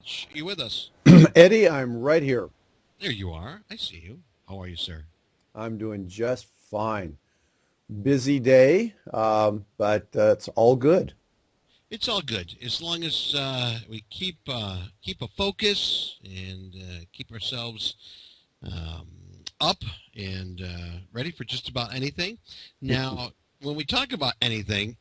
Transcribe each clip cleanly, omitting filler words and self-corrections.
Rich, you with us? Eddie, I'm right here. There you are. I see you. How are you, sir? I'm doing just fine. Busy day, but it's all good. It's all good as long as we keep a focus and keep ourselves um, up and ready for just about anything. Now, when we talk about anything,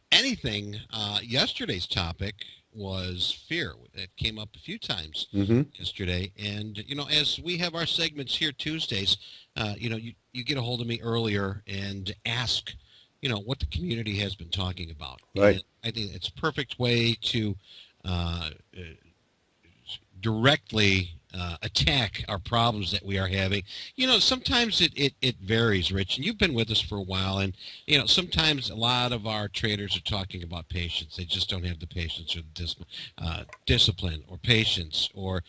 yesterday's topic was fear. It came up a few times hmm yesterday, and as we have our segments here Tuesdays, you get a hold of me earlier and ask, what the community has been talking about, Right. and I think it's a perfect way to uh, directly attack our problems that we are having. Sometimes it varies, Rich, and you've been with us for a while, and sometimes a lot of our traders are talking about patience. They just don't have the patience or the discipline or patience. Or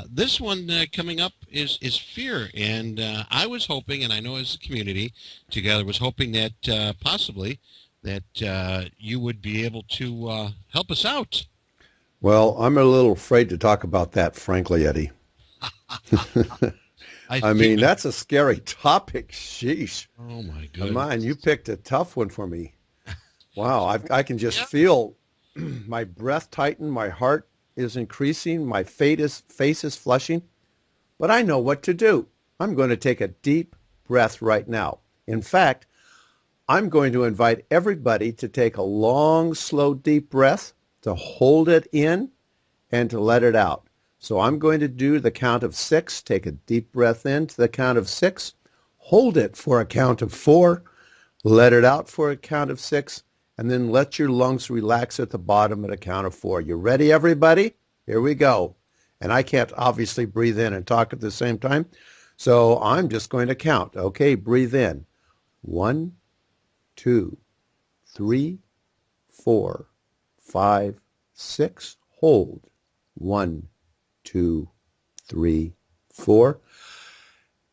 this one coming up is fear, and I was hoping, and I know as a community together was hoping that possibly that you would be able to help us out. Well, I'm a little afraid to talk about that, frankly, Eddie. I I fear. mean, that's a scary topic. Sheesh. Oh my Man, you goodness. picked a tough one for me. Wow, I can just Yeah. feel my breath tighten, my heart is increasing, my face is flushing, but I know what to do. I'm going to take a deep breath right now. In fact, I'm going to invite everybody to take a long, slow, deep breath, to hold it in and to let it out. So I'm going to do the count of six. Take a deep breath in to the count of six. Hold it for a count of four. Let it out for a count of six. And then let your lungs relax at the bottom at a count of four. You ready, everybody? Here we go. And I can't obviously breathe in and talk at the same time. So I'm just going to count. Okay, breathe in. One, two, three, four, five, six. Hold. One, two, three, four.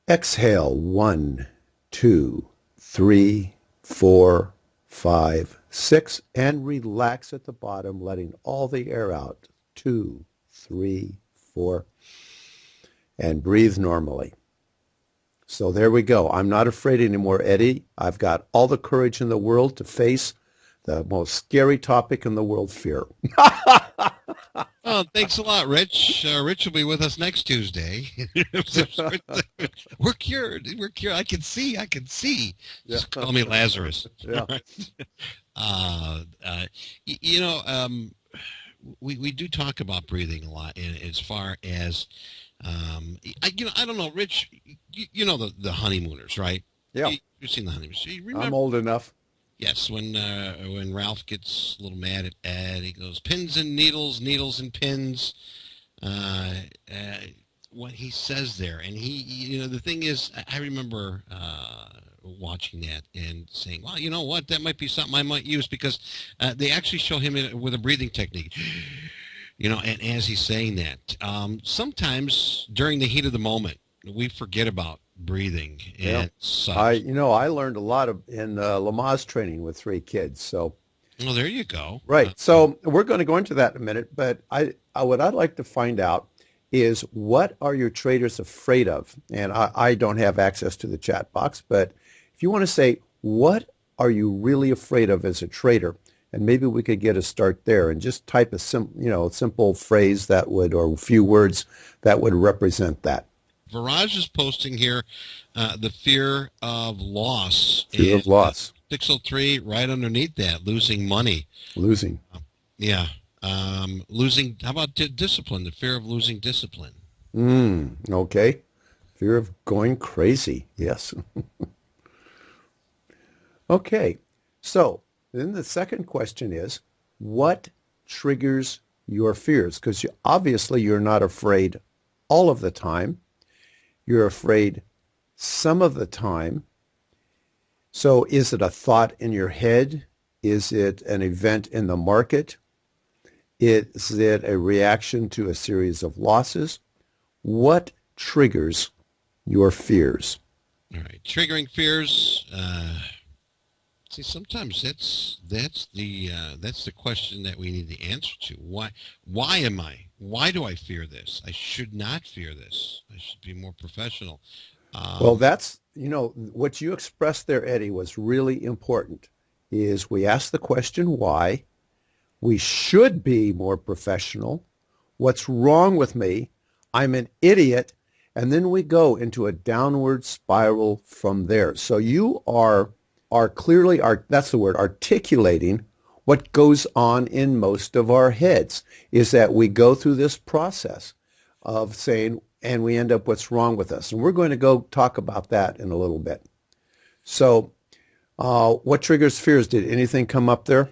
Exhale. One, two, three, four, five, six. And relax at the bottom, letting all the air out. Two, three, four. And breathe normally. So there we go. I'm not afraid anymore, Eddie. I've got all the courage in the world to face the most scary topic in the world, fear. Oh, thanks a lot, Rich. Rich will be with us next Tuesday. We're cured. We're cured. I can see. I can see. Yeah. Just call me Lazarus. Yeah. uh, uh, you know, we do talk about breathing a lot, and as far as I don't know, Rich. You know the honeymooners, right? Yeah. You've seen the honeymooners. You I'm remember? old enough. Yes, when Ralph gets a little mad at Ed, he goes pins and needles, needles and pins. Uh, uh, what he says there, and the thing is, I remember watching that and saying, well, you know what, that might be something I might use because they actually show him with a breathing technique. And as he's saying that, sometimes during the heat of the moment, we forget about breathing Yeah. and such. I learned a lot in Lamaze training with three kids. So, Well, there you go. right. So we're going to go into that in a minute. But what I'd like to find out is what are your traders afraid of? And I don't have access to the chat box, but if you want to say, what are you really afraid of as a trader? And maybe we could get a start there and just type simple phrase that would, or a few words that would represent that. Viraj is posting here the fear of loss, Fear and of loss, 603 right underneath that, losing money. losing. Yeah. Losing, how about discipline, the fear of losing discipline? Okay. Fear of going crazy. Yes. Okay. So then the second question is, what triggers your fears? Because obviously you're not afraid all of the time. You're afraid some of the time. So is it a thought in your head? Is it an event in the market? Is it a reaction to a series of losses? What triggers your fears? All right. Triggering fears. See, sometimes that's the question that we need the answer to. Why do I fear this? I should not fear this. I should be more professional. Well, Um, that's, what you expressed there, Eddie, was really important. Is we ask the question why, we should be more professional. What's wrong with me? I'm an idiot. And then we go into a downward spiral from there. So you are clearly, that's the word, articulating what goes on in most of our heads, is that we go through this process of saying, and we end up what's wrong with us. And we're going to go talk about that in a little bit. So what triggers fears? Did anything come up there?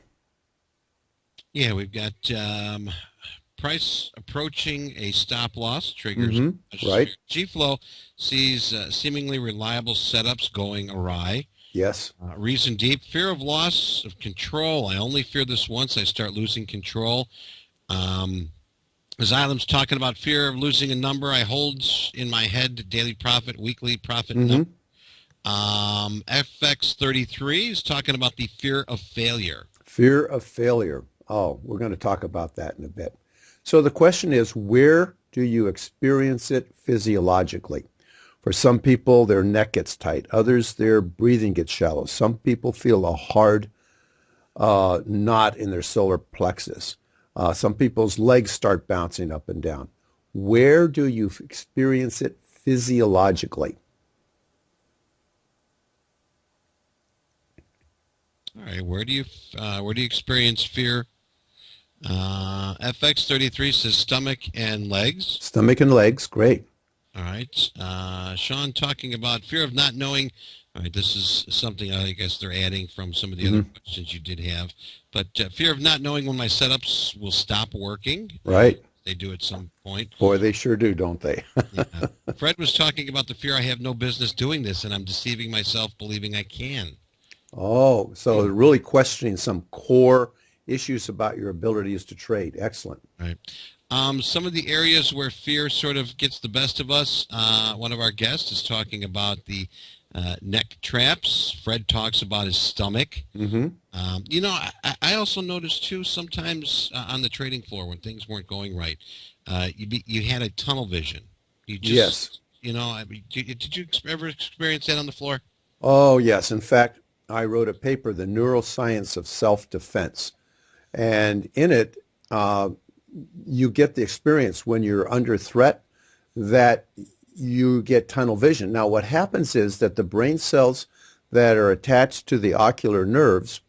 yeah, we've got price approaching a stop loss triggers Mm-hmm. Right. G-Flow sees seemingly reliable setups going awry. Yes. Reason deep, fear of loss of control. I only fear this once I start losing control. Asylum's talking about fear of losing a number. I hold in my head daily profit, weekly profit Mm-hmm. number. FX33 is talking about the fear of failure. Fear of failure. Oh, we're going to talk about that in a bit. So the question is, where do you experience it physiologically? For some people, their neck gets tight. Others, their breathing gets shallow. Some people feel a hard knot in their solar plexus. Some people's legs start bouncing up and down. Where do you experience it physiologically? All right, where do you experience fear? FX33 says stomach and legs. Stomach and legs, great. All right. Sean talking about fear of not knowing. All right, this is something I guess they're adding from some of the other questions you did have. But fear of not knowing when my setups will stop working. Right. They do at some point. Boy, they sure do, don't they? Yeah. Fred was talking about the fear I have no business doing this, and I'm deceiving myself believing I can. Oh, so really questioning some core issues about your abilities to trade. Excellent. Right. Some of the areas where fear sort of gets the best of us, one of our guests is talking about the neck traps. Fred talks about his stomach. Mm-hmm. I also noticed, too, sometimes on the trading floor when things weren't going right, you had a tunnel vision. You just, Yes. Did you ever experience that on the floor? Oh, yes. In fact, I wrote a paper, The Neuroscience of Self-Defense. And in it, you get the experience when you're under threat that you get tunnel vision. Now, what happens is that the brain cells that are attached to the ocular nerves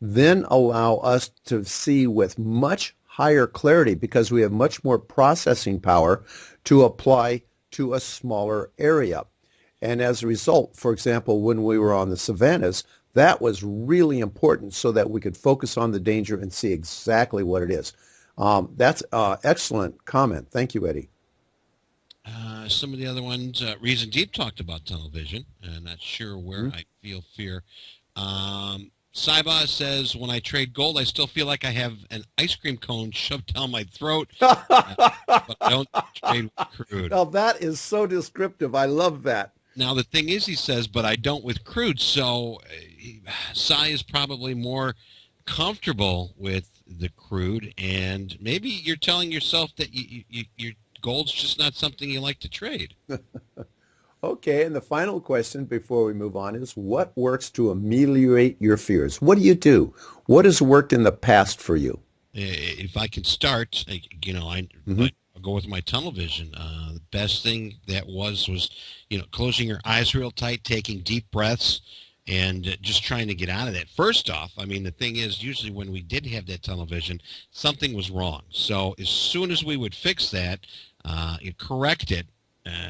then allow us to see with much higher clarity because we have much more processing power to apply to a smaller area. And as a result, for example, when we were on the savannas, that was really important so that we could focus on the danger and see exactly what it is. That's an excellent comment. Thank you, Eddie. Some of the other ones, Reason Deep talked about tunnel vision. Not sure where I feel fear. Saiba says, when I trade gold, I still feel like I have an ice cream cone shoved down my throat, but I don't trade with crude. Now, that is so descriptive. I love that. Now, the thing is, he says, but I don't with crude, so Sai is probably more comfortable with the crude, and maybe you're telling yourself that your gold's just not something you like to trade. Okay, and the final question before we move on is, what works to ameliorate your fears? What do you do? What has worked in the past for you? If I can start, I'll go with my tunnel vision. The best thing that was closing your eyes real tight, taking deep breaths, and just trying to get out of that. First off, I mean, the thing is, usually when we did have that tunnel vision, something was wrong. So as soon as we would fix that, correct it,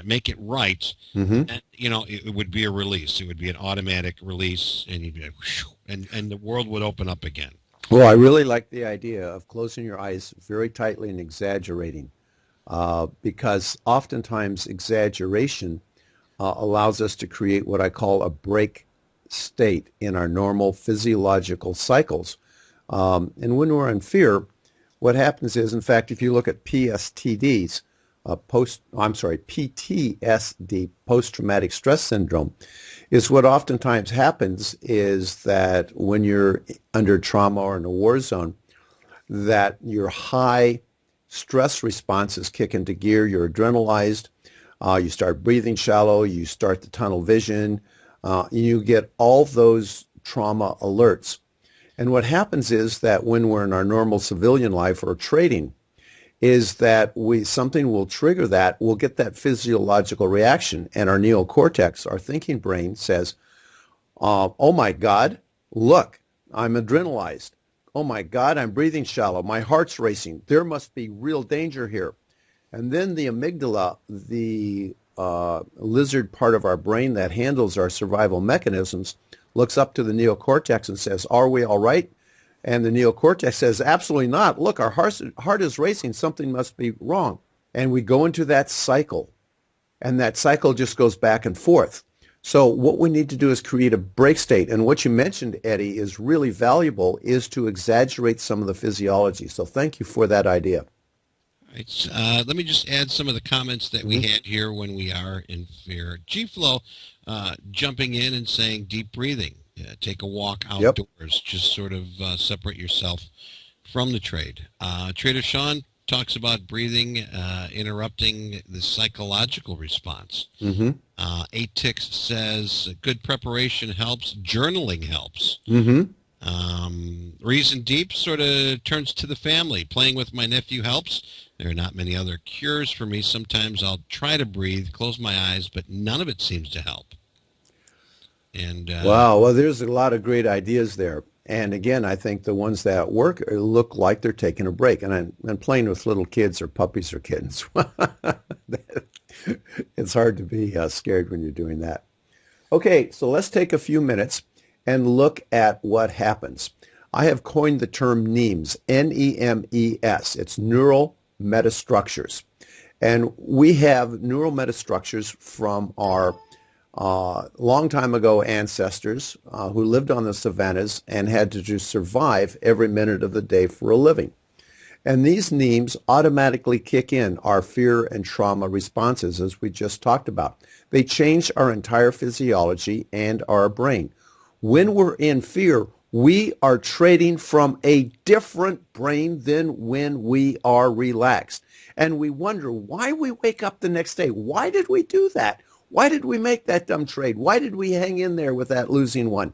make it right, and, it would be a release. It would be an automatic release, and you'd be like, whew, and the world would open up again. Well, I really like the idea of closing your eyes very tightly and exaggerating, because oftentimes exaggeration allows us to create what I call a break state in our normal physiological cycles. And when we're in fear, what happens is, in fact, if you look at PSTDs, PTSD, post-traumatic stress syndrome, is what oftentimes happens is that when you're under trauma or in a war zone, that your high stress responses kick into gear, you're adrenalized, you start breathing shallow, you start the tunnel vision, you get all those trauma alerts. And what happens is that when we're in our normal civilian life or trading, is that something will trigger that, we'll get that physiological reaction, and our neocortex, our thinking brain, says, oh my God, look, I'm adrenalized. Oh my God, I'm breathing shallow. My heart's racing. There must be real danger here. And then the amygdala, the lizard part of our brain that handles our survival mechanisms, looks up to the neocortex and says, are we all right? And the neocortex says, absolutely not. Look, our heart is racing. Something must be wrong. And we go into that cycle. And that cycle just goes back and forth. So what we need to do is create a break state. And what you mentioned, Eddie, is really valuable, is to exaggerate some of the physiology. So thank you for that idea. Right. Let me just add some of the comments that we had here when we are in fear. G-Flow jumping in and saying deep breathing. Take a walk outdoors. Yep. Just sort of separate yourself from the trade. Trader Sean talks about breathing, interrupting the psychological response. Mm-hmm. 8Tix says good preparation helps. Journaling helps. Mm-hmm. Reason Deep sort of turns to the family. Playing with my nephew helps. There are not many other cures for me. Sometimes I'll try to breathe, close my eyes, but none of it seems to help. And wow, well, there's a lot of great ideas there. And again, I think the ones that work look like they're taking a break. And I'm playing with little kids or puppies or kittens. It's hard to be scared when you're doing that. Okay, so let's take a few minutes and look at what happens. I have coined the term NEMS, N-E-M-E-S. It's neural metastructures. And we have neural metastructures from our long time ago ancestors who lived on the savannas and had to just survive every minute of the day for a living. And these NEMS automatically kick in our fear and trauma responses, as we just talked about. They change our entire physiology and our brain. When we're in fear, we are trading from a different brain than when we are relaxed. And we wonder why we wake up the next day. Why did we do that? Why did we make that dumb trade? Why did we hang in there with that losing one?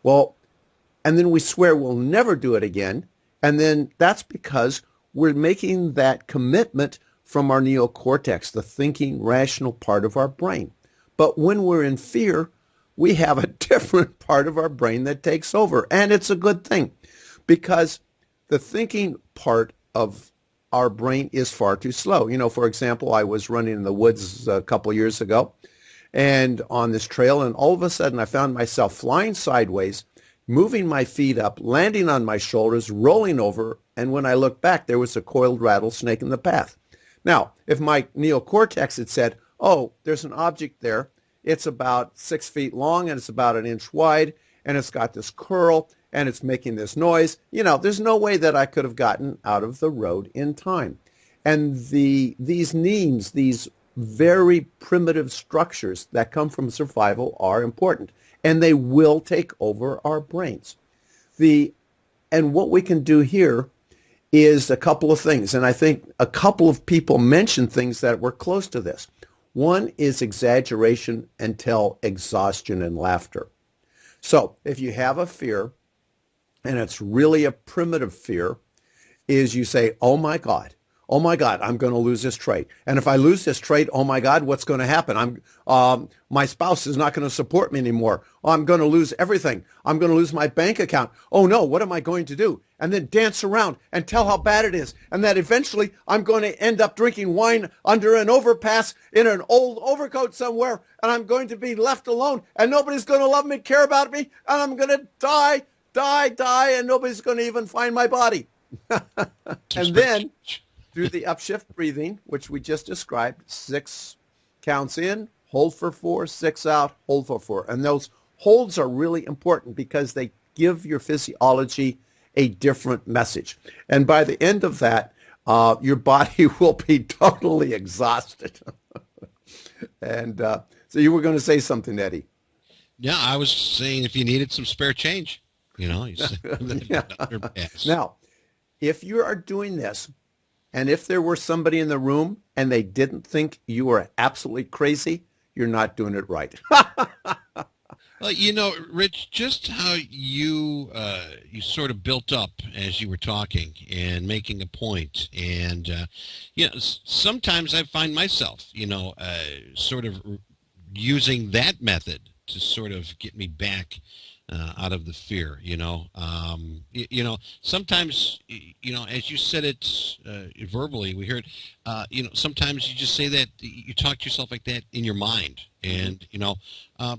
Well, and then we swear we'll never do it again. And then that's because we're making that commitment from our neocortex, the thinking, rational part of our brain. But when we're in fear, we have a different part of our brain that takes over. And it's a good thing because the thinking part of our brain is far too slow. You know, for example, I was running in the woods a couple of years ago and on this trail, and all of a sudden I found myself flying sideways, moving my feet up, landing on my shoulders, rolling over, and when I looked back, there was a coiled rattlesnake in the path. Now, if my neocortex had said, oh, there's an object there, it's about 6 feet long and it's about an inch wide, and it's got this curl, and it's making this noise, you know, there's no way that I could have gotten out of the road in time. And these NEMS, these very primitive structures that come from survival are important, and they will take over our brains. And what we can do here is a couple of things, and I think a couple of people mentioned things that were close to this. One is exaggeration until exhaustion and laughter. So if you have a fear, and it's really a primitive fear, is you say, oh my God, I'm going to lose this trade. And if I lose this trade, oh my God, what's going to happen? My spouse is not going to support me anymore. I'm going to lose everything. I'm going to lose my bank account. Oh no, what am I going to do? And then dance around and tell how bad it is. And that eventually I'm going to end up drinking wine under an overpass in an old overcoat somewhere. And I'm going to be left alone. And nobody's going to love me, care about me. And I'm going to die. And nobody's going to even find my body. And then through the upshift breathing, which we just described, 6 counts in, hold for 4, 6 out, hold for 4. And those holds are really important because they give your physiology a different message. And by the end of that, your body will be totally exhausted. And so you were going to say something, Eddie. Yeah, I was saying if you needed some spare change, you said Yeah. pass. Now, if you are doing this, and if there were somebody in the room and they didn't think you were absolutely crazy, you're not doing it right. Well, Rich, just how you sort of built up as you were talking and making a point, and sometimes I find myself, sort of using that method to sort of get me back out of the fear. Sometimes as you said it verbally, we heard. Sometimes you just say that you talk to yourself like that in your mind, and Uh,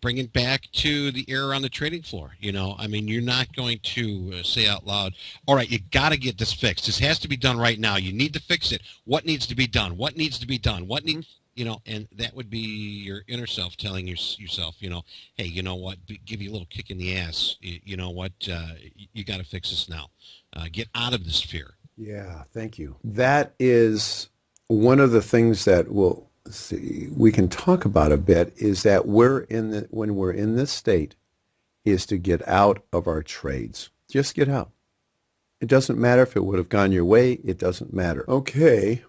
bring it back to the error on the trading floor. I mean, you're not going to say out loud, all right, you got to get this fixed. This has to be done right now. You need to fix it. What needs to be done? What needs to be done? And that would be your inner self telling yourself, hey, you know what, give you a little kick in the ass. You know what, you got to fix this now. Get out of this fear. Yeah, thank you. That is one of the things that we'll see we can talk about a bit is that when we're in this state is to get out of our trades. Just get out. It doesn't matter if it would have gone your way. It doesn't matter. Okay.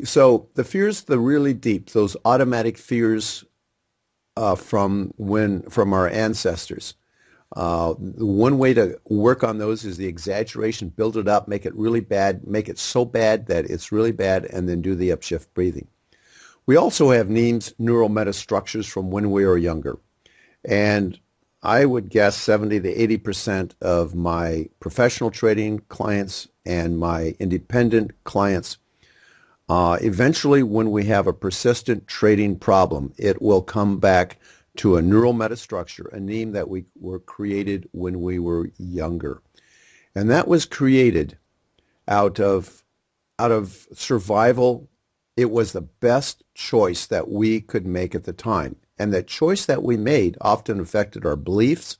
So the fears, the really deep, those automatic fears from our ancestors. One way to work on those is the exaggeration, build it up, make it really bad, make it so bad that it's really bad, and then do the upshift breathing. We also have NEAMS, neural metastructures from when we were younger. And I would guess 70 to 80% of my professional trading clients and my independent clients, eventually when we have a persistent trading problem, it will come back to a neural metastructure, a NEAM that we were created when we were younger. And that was created out of survival. It was the best choice that we could make at the time. And that choice that we made often affected our beliefs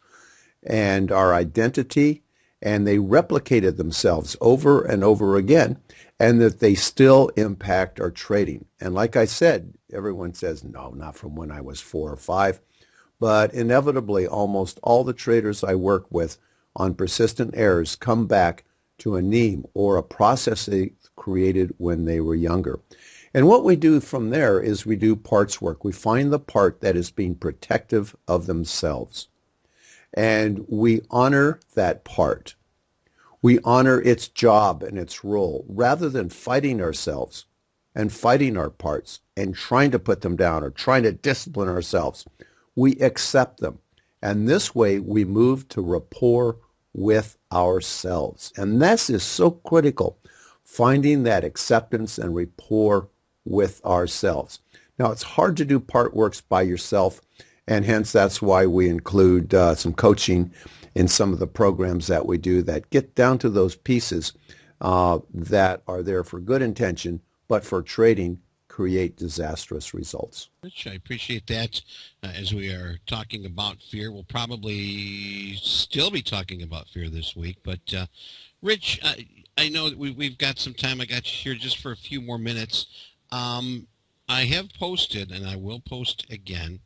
and our identity, and they replicated themselves over and over again, and that they still impact our trading. And like I said, everyone says, no, not from when I was 4 or 5. But inevitably, almost all the traders I work with on persistent errors come back to a NEAM or a process they created when they were younger. And what we do from there is we do parts work. We find the part that is being protective of themselves. And we honor that part. We honor its job and its role rather than fighting ourselves and fighting our parts and trying to put them down or trying to discipline ourselves. We accept them. And this way we move to rapport with ourselves. And this is so critical, finding that acceptance and rapport with ourselves. Now, it's hard to do part works by yourself, and hence that's why we include some coaching in some of the programs that we do that get down to those pieces that are there for good intention, but for trading create disastrous results. Rich, I appreciate that. As we are talking about fear, we'll probably still be talking about fear this week. But Rich, I know that we've got some time. I got you here just for a few more minutes. I have posted, and I will post again.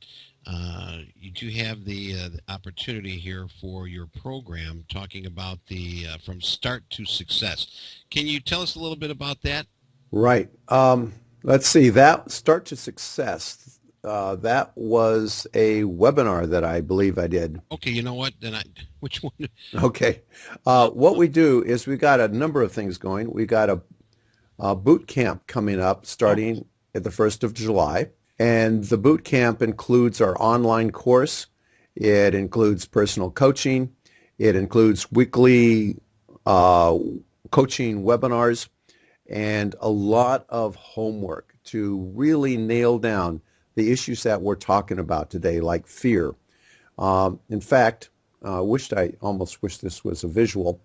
You do have the opportunity here for your program talking about the from start to success. Can you tell us a little bit about that? Right. Let's see. That start to success. That was a webinar that I believe I did. Okay, you know what? Which one? Okay. What we do is we got a number of things going. We got a boot camp coming up starting at the 1st of July. And the boot camp includes our online course. It includes personal coaching. It includes weekly coaching webinars and a lot of homework to really nail down the issues that we're talking about today, like fear. In fact, I almost wish this was a visual,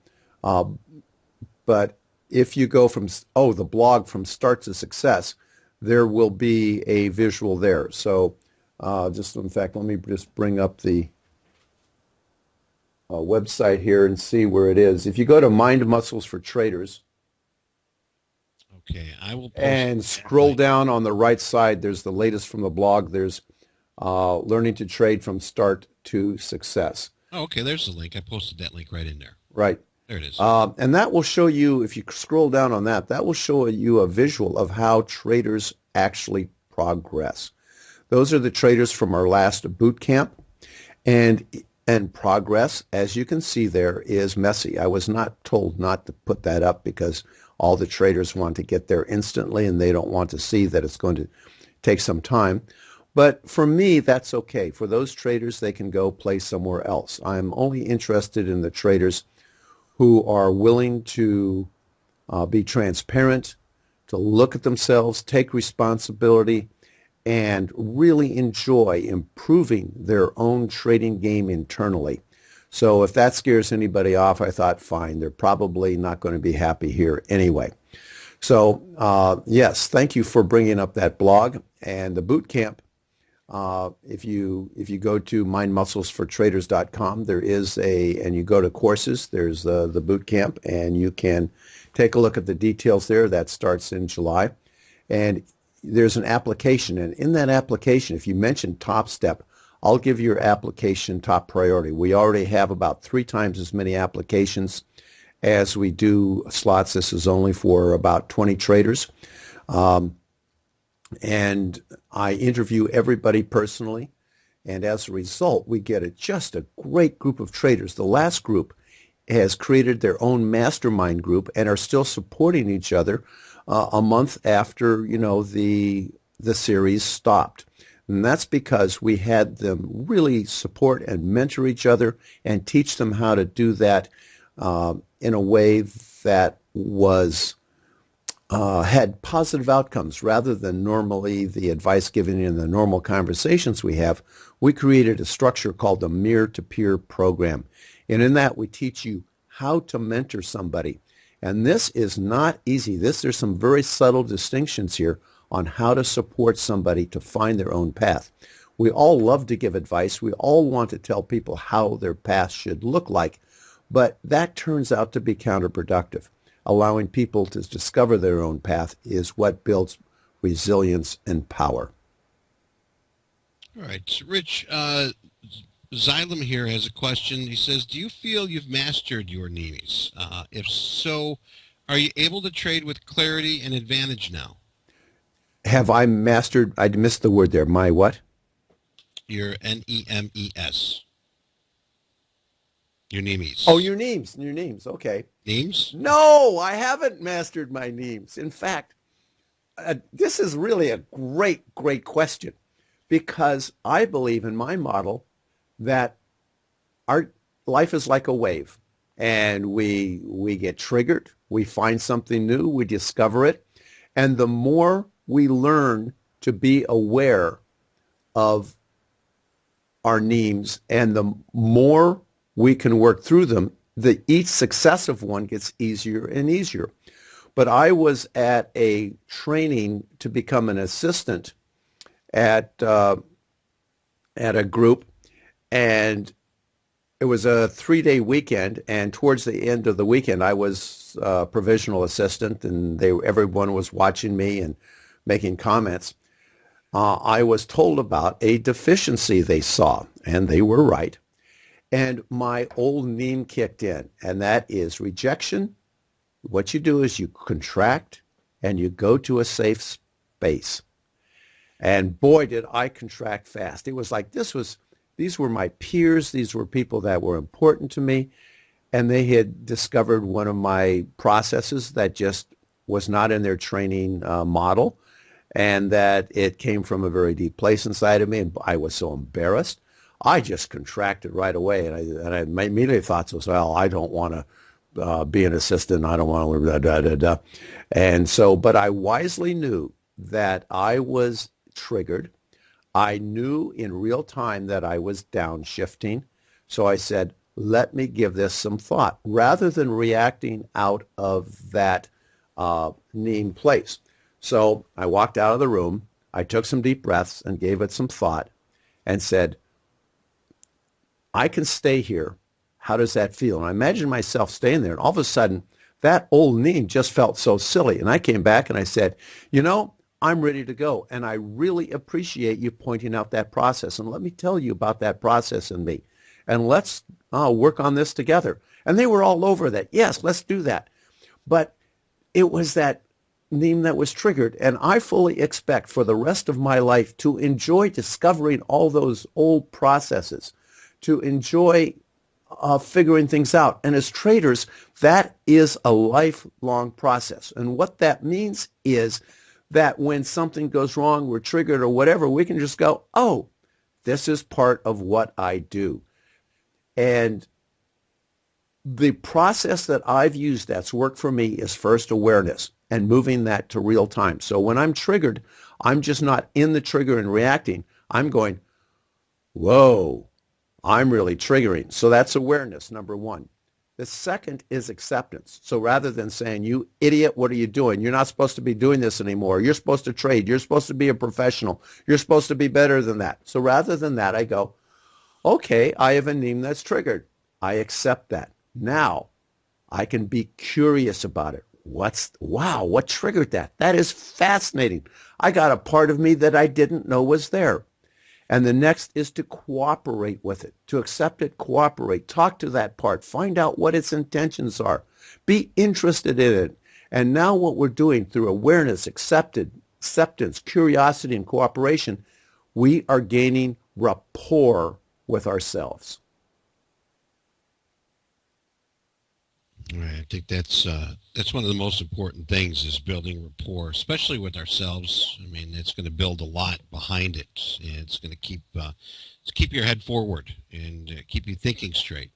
but if you go from, the blog from start to success, there will be a visual there. So in fact, let me just bring up the website here and see where it is. If you go to Mind Muscles for Traders, Okay, I will post And that scroll link. down on the right side. There's the latest from the blog. There's learning to trade from start to success. Oh, okay, there's the link. I posted that link right in there. Right. There it is. And that will show you, if you scroll down on that, that will show you a visual of how traders actually progress. Those are the traders from our last boot camp. And progress, as you can see there, is messy. I was not told not to put that up because all the traders want to get there instantly and they don't want to see that it's going to take some time. But for me, that's okay. For those traders, they can go play somewhere else. I'm only interested in the traders who are willing to be transparent, to look at themselves, take responsibility, and really enjoy improving their own trading game internally. So if that scares anybody off, I thought, fine, they're probably not going to be happy here anyway. So yes, thank you for bringing up that blog and the boot camp. If you go to mindmusclesfortraders.com, there is and you go to courses, there's the boot camp, and you can take a look at the details there. That starts in July. And there's an application, and in that application, if you mention Topstep, I'll give your application top priority. We already have about 3 times as many applications as we do slots. This is only for about 20 traders. And I interview everybody personally, and as a result, we get just a great group of traders. The last group has created their own mastermind group and are still supporting each other a month after the series stopped. And that's because we had them really support and mentor each other and teach them how to do that in a way that was had positive outcomes rather than normally the advice given in the normal conversations we have. We created a structure called the Mirror to Peer program. And in that, we teach you how to mentor somebody. And this is not easy. There's some very subtle distinctions here on how to support somebody to find their own path. We all love to give advice. We all want to tell people how their path should look like, but that turns out to be counterproductive. Allowing people to discover their own path is what builds resilience and power. All right, so Rich, Xylem here has a question. He says, do you feel you've mastered your NEMIs? If so, are you able to trade with clarity and advantage now? Have I mastered, I missed the word there, my what? Your NEMES. Your NEMIs. Oh, your names, okay. Names? No, I haven't mastered my names. In fact, this is really a great question because I believe in my model that our life is like a wave, and we get triggered, we find something new, we discover it, and the more we learn to be aware of our needs and the more we can work through them, each successive one gets easier and easier. But I was at a training to become an assistant at a group, and it was a 3-day weekend. And towards the end of the weekend, I was a provisional assistant, and everyone was watching me and making comments. I was told about a deficiency they saw, and they were right. And my old meme kicked in, and that is rejection. What you do is you contract and you go to a safe space. And boy, did I contract fast. It was like these were my peers. These were people that were important to me. And they had discovered one of my processes that just was not in their training model, and that it came from a very deep place inside of me. And I was so embarrassed. I just contracted right away. And I immediately thought to myself, well, I don't want to be an assistant. I don't want to da. And so, but I wisely knew that I was triggered. I knew in real time that I was downshifting. So I said, let me give this some thought rather than reacting out of that mean place. So I walked out of the room. I took some deep breaths and gave it some thought and said, I can stay here. How does that feel? And I imagined myself staying there. And all of a sudden, that old name just felt so silly. And I came back and I said, you know, I'm ready to go. And I really appreciate you pointing out that process. And let me tell you about that process in me. And let's work on this together. And they were all over that. Yes, let's do that. But it was that name that was triggered. And I fully expect for the rest of my life to enjoy discovering all those old processes, to enjoy figuring things out. And as traders, that is a lifelong process. And what that means is that when something goes wrong, we're triggered or whatever, we can just go, oh, this is part of what I do. And the process that I've used that's worked for me is first awareness and moving that to real time. So when I'm triggered, I'm just not in the trigger and reacting. I'm going, whoa, I'm really triggering. So that's awareness, number one. The second is acceptance. So rather than saying, you idiot, what are you doing? You're not supposed to be doing this anymore. You're supposed to trade. You're supposed to be a professional. You're supposed to be better than that. So rather than that, I go, okay, I have a name that's triggered. I accept that. Now I can be curious about it. Wow, what triggered that? That is fascinating. I got a part of me that I didn't know was there. And the next is to cooperate with it, to accept it, cooperate, talk to that part, find out what its intentions are, be interested in it. And now what we're doing through awareness, acceptance, curiosity, and cooperation, we are gaining rapport with ourselves. Right. I think that's one of the most important things is building rapport, especially with ourselves. I mean, it's going to build a lot behind it, and it's going to keep your head forward and keep you thinking straight.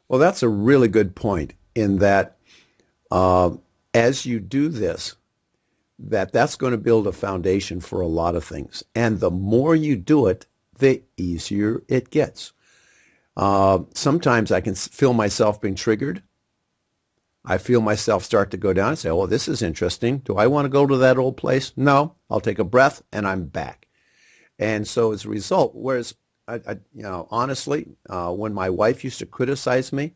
Well, that's a really good point in that uh, as you do this, that's going to build a foundation for a lot of things. And the more you do it, the easier it gets. Sometimes I can feel myself being triggered. I feel myself start to go down and say, well, this is interesting. Do I want to go to that old place? No. I'll take a breath and I'm back. And so as a result, whereas, honestly, when my wife used to criticize me,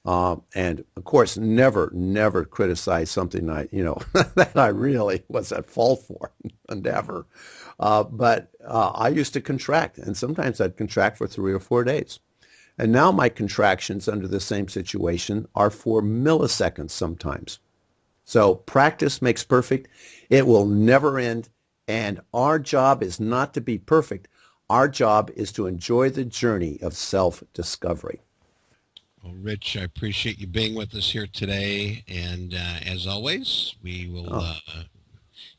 and of course, never criticize something that I really was at fault for, never. But I used to contract, and sometimes I'd contract for 3 or 4 days. And now my contractions under the same situation are for milliseconds sometimes. So practice makes perfect. It will never end. And our job is not to be perfect. Our job is to enjoy the journey of self-discovery. Well, Rich, I appreciate you being with us here today. And as always, we will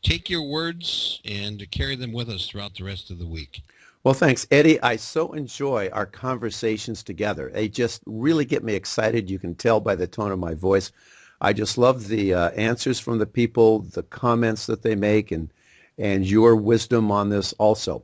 take your words and carry them with us throughout the rest of the week. Well, thanks, Eddie. I so enjoy our conversations together. They just really get me excited. You can tell by the tone of my voice. I just love the answers from the people, the comments that they make, and your wisdom on this also.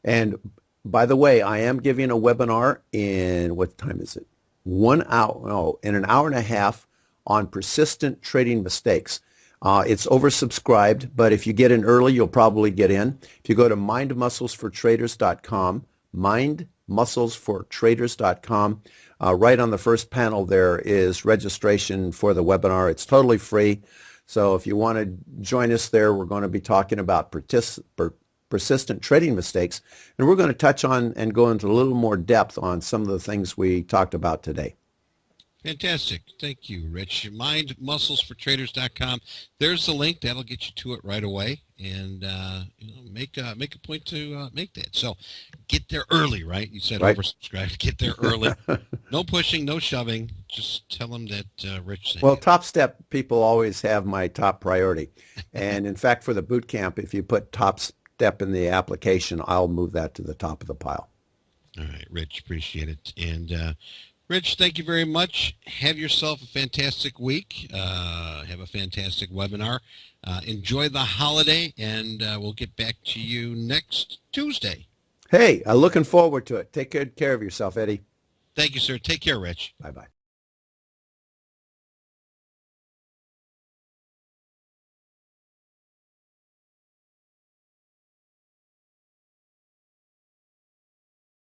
And by the way, I am giving a webinar in, what time is it? 1 hour, no, in an hour and a half on persistent trading mistakes. It's oversubscribed, but if you get in early, you'll probably get in. If you go to mindmusclesfortraders.com, mindmusclesfortraders.com, right on the first panel there is registration for the webinar. It's totally free. So if you want to join us there, we're going to be talking about persistent trading mistakes, and we're going to touch on and go into a little more depth on some of the things we talked about today. Fantastic. Thank you, Rich. MindMusclesForTraders.com. There's the link. That'll get you to it right away. And make a point to make that. So get there early, right? You said right. Oversubscribe. Get there early. No pushing, no shoving. Just tell them that Rich said. Well, Topstep people always have my top priority. And in fact, for the boot camp, if you put Topstep in the application, I'll move that to the top of the pile. All right, Rich. Appreciate it. And Rich, thank you very much. Have yourself a fantastic week. Have a fantastic webinar. Enjoy the holiday, and we'll get back to you next Tuesday. Hey, looking forward to it. Take good care of yourself, Eddie. Thank you, sir. Take care, Rich. Bye-bye.